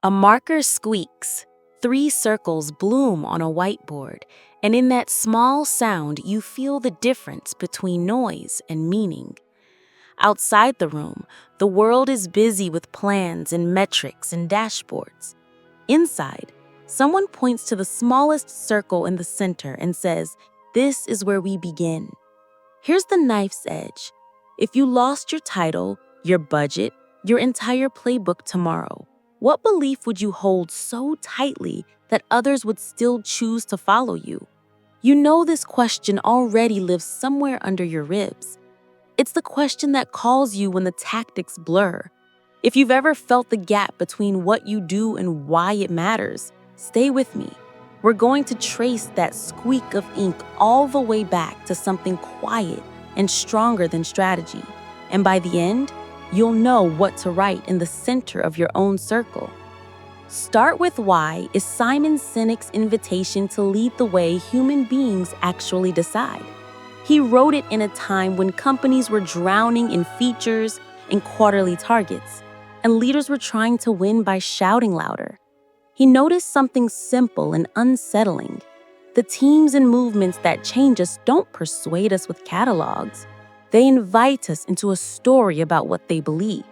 A marker squeaks, 3 circles bloom on a whiteboard, and in that small sound you feel the difference between noise and meaning. Outside the room, the world is busy with plans and metrics and dashboards. Inside, someone points to the smallest circle in the center and says, "This is where we begin." Here's the knife's edge. If you lost your title, your budget, your entire playbook tomorrow, what belief would you hold so tightly that others would still choose to follow you? You know this question already lives somewhere under your ribs. It's the question that calls you when the tactics blur. If you've ever felt the gap between what you do and why it matters, stay with me. We're going to trace that squeak of ink all the way back to something quiet and stronger than strategy. And by the end, you'll know what to write in the center of your own circle. Start with Why is Simon Sinek's invitation to lead the way human beings actually decide. He wrote it in a time when companies were drowning in features and quarterly targets, and leaders were trying to win by shouting louder. He noticed something simple and unsettling. The teams and movements that change us don't persuade us with catalogs. They invite us into a story about what they believe.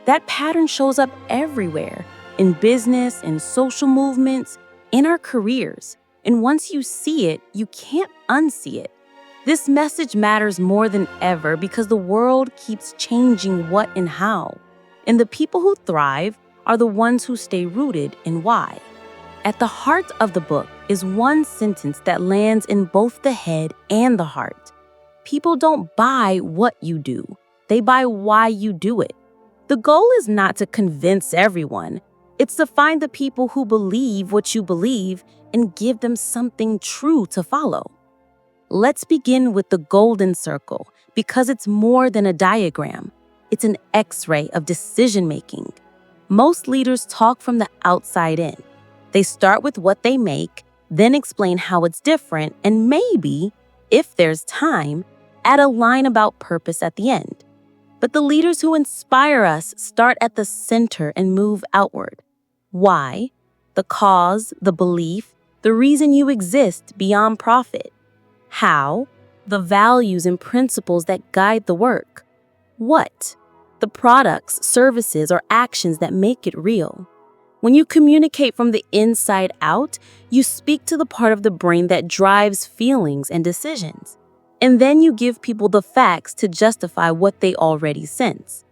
That pattern shows up everywhere, in business, in social movements, in our careers. And once you see it, you can't unsee it. This message matters more than ever because the world keeps changing what and how. And the people who thrive are the ones who stay rooted in why. At the heart of the book is one sentence that lands in both the head and the heart. People don't buy what you do. They buy why you do it. The goal is not to convince everyone. It's to find the people who believe what you believe and give them something true to follow. Let's begin with the golden circle because it's more than a diagram. It's an X-ray of decision-making. Most leaders talk from the outside in. They start with what they make, then explain how it's different, and maybe, if there's time, add a line about purpose at the end. But the leaders who inspire us start at the center and move outward. Why? The cause, the belief, the reason you exist beyond profit. How? The values and principles that guide the work. What? The products, services, or actions that make it real. When you communicate from the inside out, you speak to the part of the brain that drives feelings and decisions. And then you give people the facts to justify what they already sense.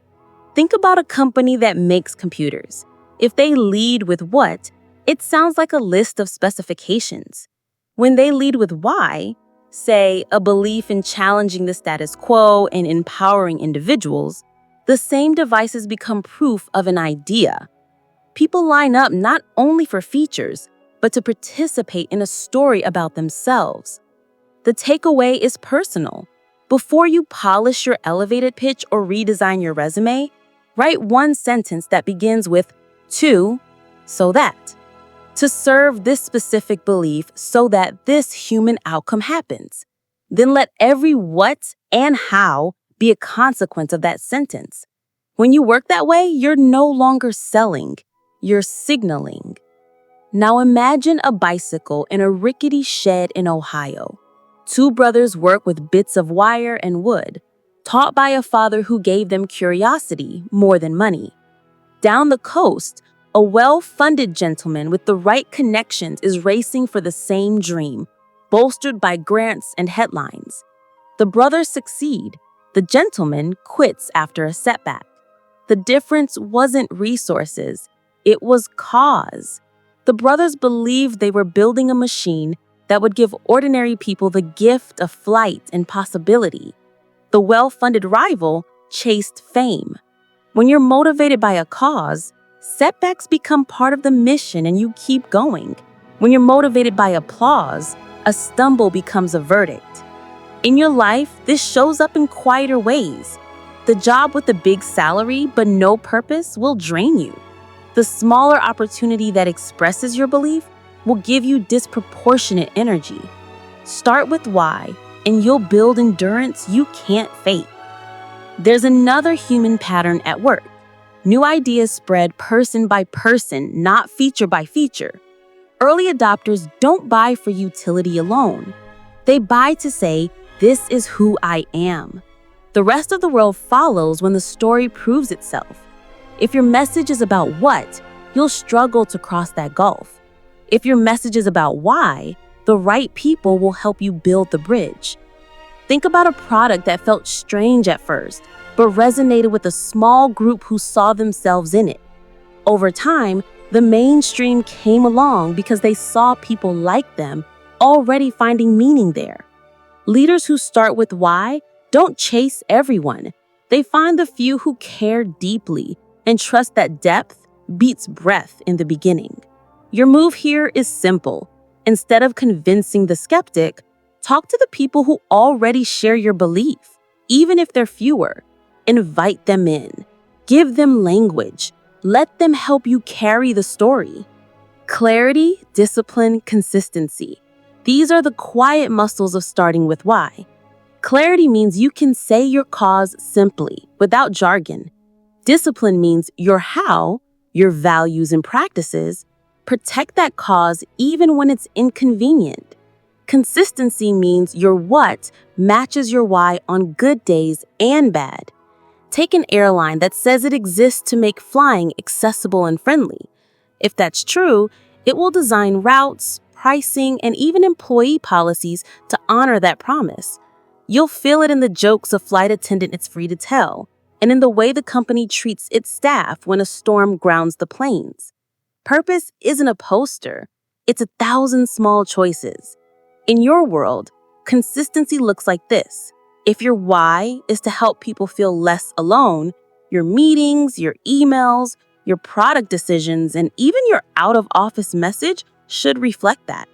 Think about a company that makes computers. If they lead with what, it sounds like a list of specifications. When they lead with why, say a belief in challenging the status quo and empowering individuals, the same devices become proof of an idea. People line up not only for features, but to participate in a story about themselves. The takeaway is personal. Before you polish your elevated pitch or redesign your resume, write one sentence that begins with "to, so that." To serve this specific belief so that this human outcome happens. Then let every what and how be a consequence of that sentence. When you work that way, you're no longer selling, you're signaling. Now imagine a bicycle in a rickety shed in Ohio. 2 brothers work with bits of wire and wood, taught by a father who gave them curiosity more than money. Down the coast, a well-funded gentleman with the right connections is racing for the same dream, bolstered by grants and headlines. The brothers succeed. The gentleman quits after a setback. The difference wasn't resources, it was cause. The brothers believed they were building a machine that would give ordinary people the gift of flight and possibility. The well-funded rival chased fame. When you're motivated by a cause, setbacks become part of the mission and you keep going. When you're motivated by applause, a stumble becomes a verdict. In your life, this shows up in quieter ways. The job with a big salary but no purpose will drain you. The smaller opportunity that expresses your belief will give you disproportionate energy. Start with why, and you'll build endurance you can't fake. There's another human pattern at work. New ideas spread person by person, not feature by feature. Early adopters don't buy for utility alone. They buy to say, "This is who I am." The rest of the world follows when the story proves itself. If your message is about what, you'll struggle to cross that gulf. If your message is about why, the right people will help you build the bridge. Think about a product that felt strange at first, but resonated with a small group who saw themselves in it. Over time, the mainstream came along because they saw people like them already finding meaning there. Leaders who start with why don't chase everyone. They find the few who care deeply and trust that depth beats breadth in the beginning. Your move here is simple. Instead of convincing the skeptic, talk to the people who already share your belief, even if they're fewer. Invite them in. Give them language. Let them help you carry the story. Clarity, discipline, consistency. These are the quiet muscles of starting with why. Clarity means you can say your cause simply, without jargon. Discipline means your how, your values and practices, protect that cause even when it's inconvenient. Consistency means your what matches your why on good days and bad. Take an airline that says it exists to make flying accessible and friendly. If that's true, it will design routes, pricing, and even employee policies to honor that promise. You'll feel it in the jokes a flight attendant is free to tell, and in the way the company treats its staff when a storm grounds the planes. Purpose isn't a poster, it's 1,000 small choices. In your world, consistency looks like this. If your why is to help people feel less alone, your meetings, your emails, your product decisions, and even your out-of-office message should reflect that.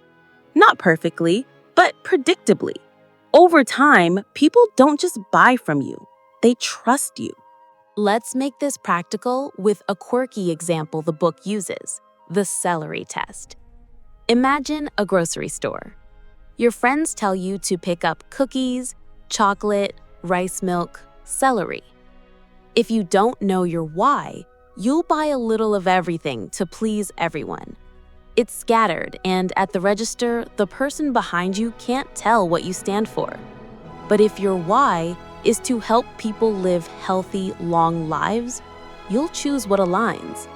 Not perfectly, but predictably. Over time, people don't just buy from you, they trust you. Let's make this practical with a quirky example the book uses, the Celery Test. Imagine a grocery store. Your friends tell you to pick up cookies, chocolate, rice milk, celery. If you don't know your why, you'll buy a little of everything to please everyone. It's scattered, and at the register, the person behind you can't tell what you stand for. But if your why is to help people live healthy, long lives, you'll choose what aligns.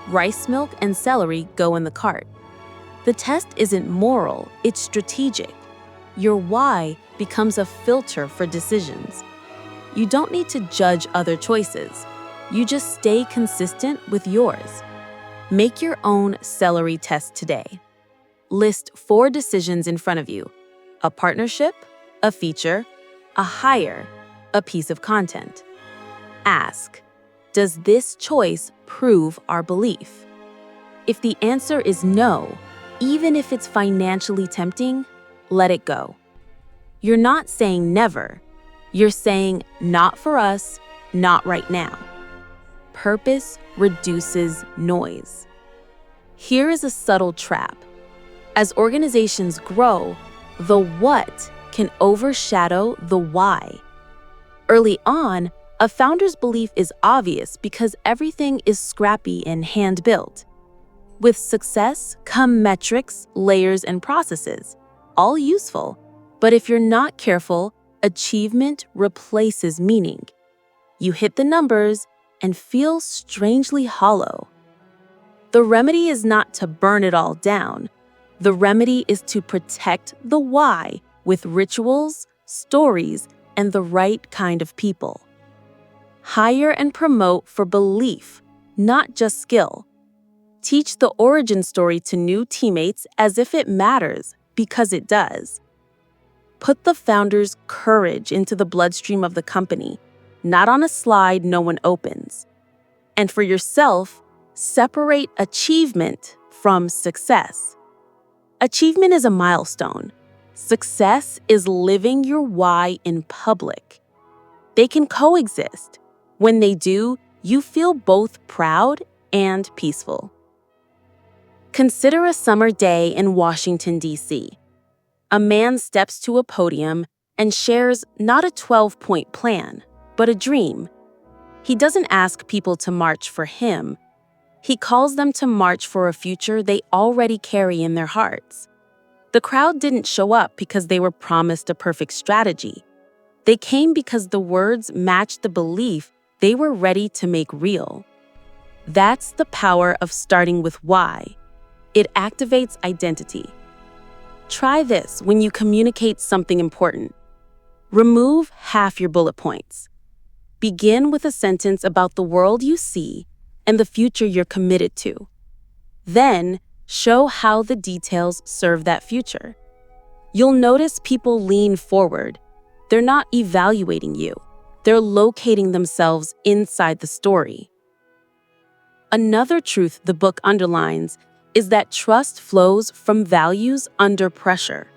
Rice milk and celery go in the cart. The test isn't moral, it's strategic. Your why becomes a filter for decisions. You don't need to judge other choices. You just stay consistent with yours. Make your own Celery Test today. List 4 decisions in front of you: a partnership, a feature, a hire, a piece of content. Ask, does this choice prove our belief? If the answer is no, even if it's financially tempting, let it go. You're not saying never. You're saying not for us, not right now. Purpose reduces noise. Here is a subtle trap. As organizations grow, the what can overshadow the why. Early on, a founder's belief is obvious because everything is scrappy and hand-built. With success come metrics, layers, and processes, all useful. But if you're not careful, achievement replaces meaning. You hit the numbers and feel strangely hollow. The remedy is not to burn it all down. The remedy is to protect the why with rituals, stories, and the right kind of people. Hire and promote for belief, not just skill. Teach the origin story to new teammates as if it matters, because it does. Put the founder's courage into the bloodstream of the company, not on a slide no one opens. And for yourself, separate achievement from success. Achievement is a milestone. Success is living your why in public. They can coexist. When they do, you feel both proud and peaceful. Consider a summer day in Washington, D.C. A man steps to a podium and shares not a 12-point plan, but a dream. He doesn't ask people to march for him. He calls them to march for a future they already carry in their hearts. The crowd didn't show up because they were promised a perfect strategy. They came because the words matched the belief they were ready to make real. That's the power of starting with why. It activates identity. Try this when you communicate something important. Remove half your bullet points. Begin with a sentence about the world you see and the future you're committed to. Then, show how the details serve that future. You'll notice people lean forward. They're not evaluating you. They're locating themselves inside the story. Another truth the book underlines is that trust flows from values under pressure.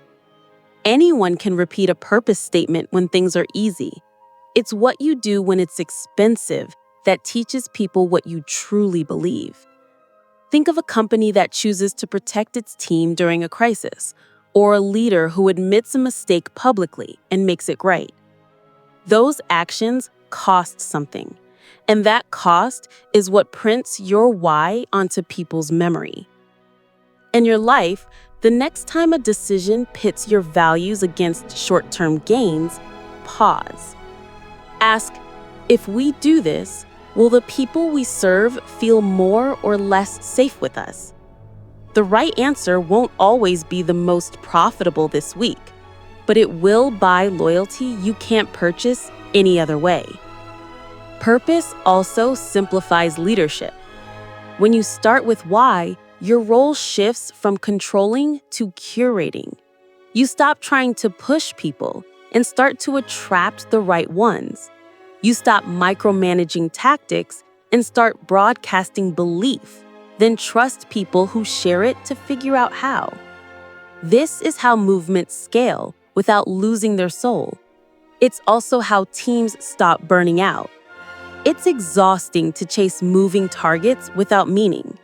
Anyone can repeat a purpose statement when things are easy. It's what you do when it's expensive that teaches people what you truly believe. Think of a company that chooses to protect its team during a crisis, or a leader who admits a mistake publicly and makes it right. Those actions cost something, and that cost is what prints your why onto people's memory. In your life, the next time a decision pits your values against short-term gains, pause. Ask, if we do this, will the people we serve feel more or less safe with us? The right answer won't always be the most profitable this week, but it will buy loyalty you can't purchase any other way. Purpose also simplifies leadership. When you start with why, your role shifts from controlling to curating. You stop trying to push people and start to attract the right ones. You stop micromanaging tactics and start broadcasting belief, then trust people who share it to figure out how. This is how movements scale without losing their soul. It's also how teams stop burning out. It's exhausting to chase moving targets without meaning.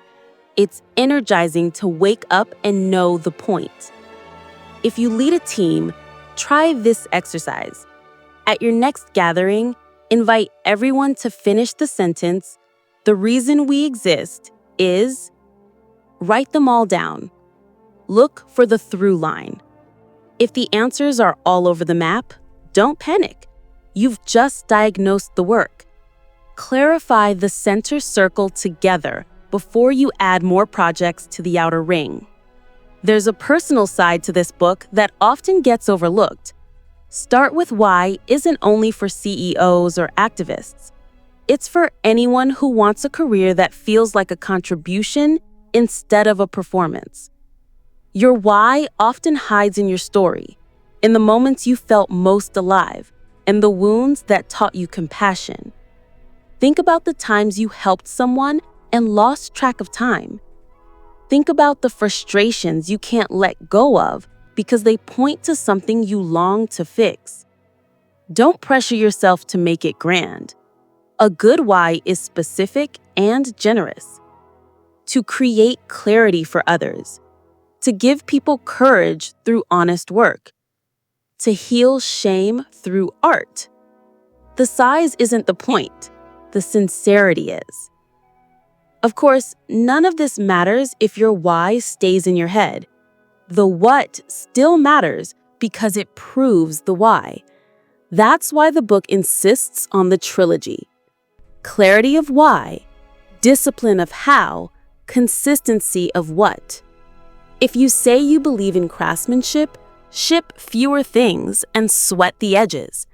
It's energizing to wake up and know the point. If you lead a team, try this exercise. At your next gathering, invite everyone to finish the sentence, "The reason we exist is..." Write them all down. Look for the through line. If the answers are all over the map, don't panic. You've just diagnosed the work. Clarify the center circle together before you add more projects to the outer ring. There's a personal side to this book that often gets overlooked. Start with Why isn't only for CEOs or activists. It's for anyone who wants a career that feels like a contribution instead of a performance. Your why often hides in your story, in the moments you felt most alive, and the wounds that taught you compassion. Think about the times you helped someone and lost track of time. Think about the frustrations you can't let go of because they point to something you long to fix. Don't pressure yourself to make it grand. A good why is specific and generous. To create clarity for others. To give people courage through honest work. To heal shame through art. The size isn't the point. The sincerity is. Of course, none of this matters if your why stays in your head. The what still matters because it proves the why. That's why the book insists on the trilogy. Clarity of why, discipline of how, consistency of what. If you say you believe in craftsmanship, ship fewer things and sweat the edges.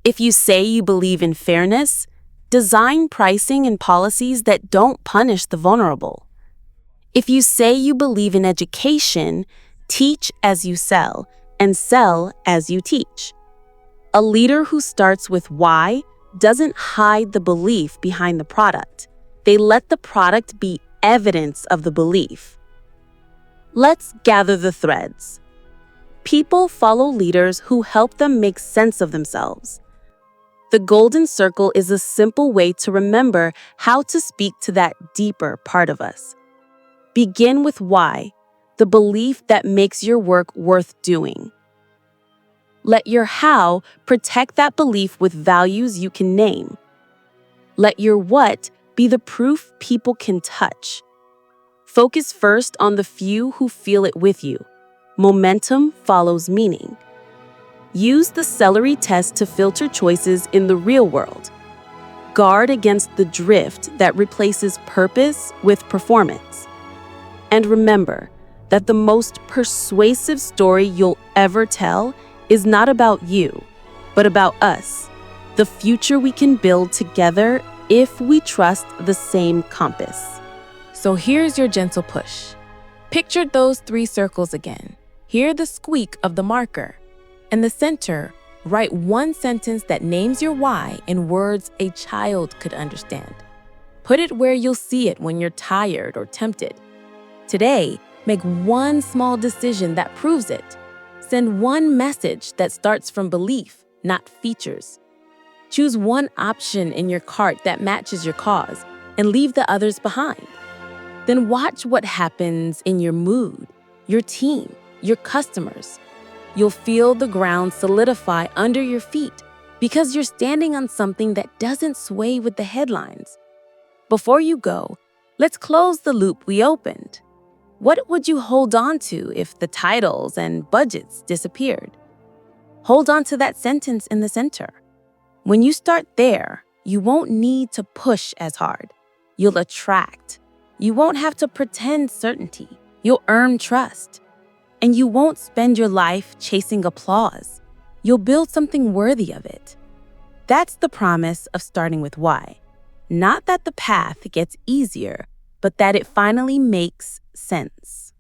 If you say you believe in fairness, design pricing and policies that don't punish the vulnerable. If you say you believe in education, teach as you sell and sell as you teach. A leader who starts with why doesn't hide the belief behind the product. They let the product be evidence of the belief. Let's gather the threads. People follow leaders who help them make sense of themselves. The golden circle is a simple way to remember how to speak to that deeper part of us. Begin with why, the belief that makes your work worth doing. Let your how protect that belief with values you can name. Let your what be the proof people can touch. Focus first on the few who feel it with you. Momentum follows meaning. Use the Celery Test to filter choices in the real world. Guard against the drift that replaces purpose with performance. And remember that the most persuasive story you'll ever tell is not about you, but about us, the future we can build together if we trust the same compass. So here's your gentle push. Picture those 3 circles again. Hear the squeak of the marker. In the center, write one sentence that names your why in words a child could understand. Put it where you'll see it when you're tired or tempted. Today, make one small decision that proves it. Send one message that starts from belief, not features. Choose one option in your cart that matches your cause and leave the others behind. Then watch what happens in your mood, your team, your customers. You'll feel the ground solidify under your feet because you're standing on something that doesn't sway with the headlines. Before you go, let's close the loop we opened. What would you hold on to if the titles and budgets disappeared? Hold on to that sentence in the center. When you start there, you won't need to push as hard. You'll attract. You won't have to pretend certainty. You'll earn trust. And you won't spend your life chasing applause. You'll build something worthy of it. That's the promise of starting with why. Not that the path gets easier, but that it finally makes sense.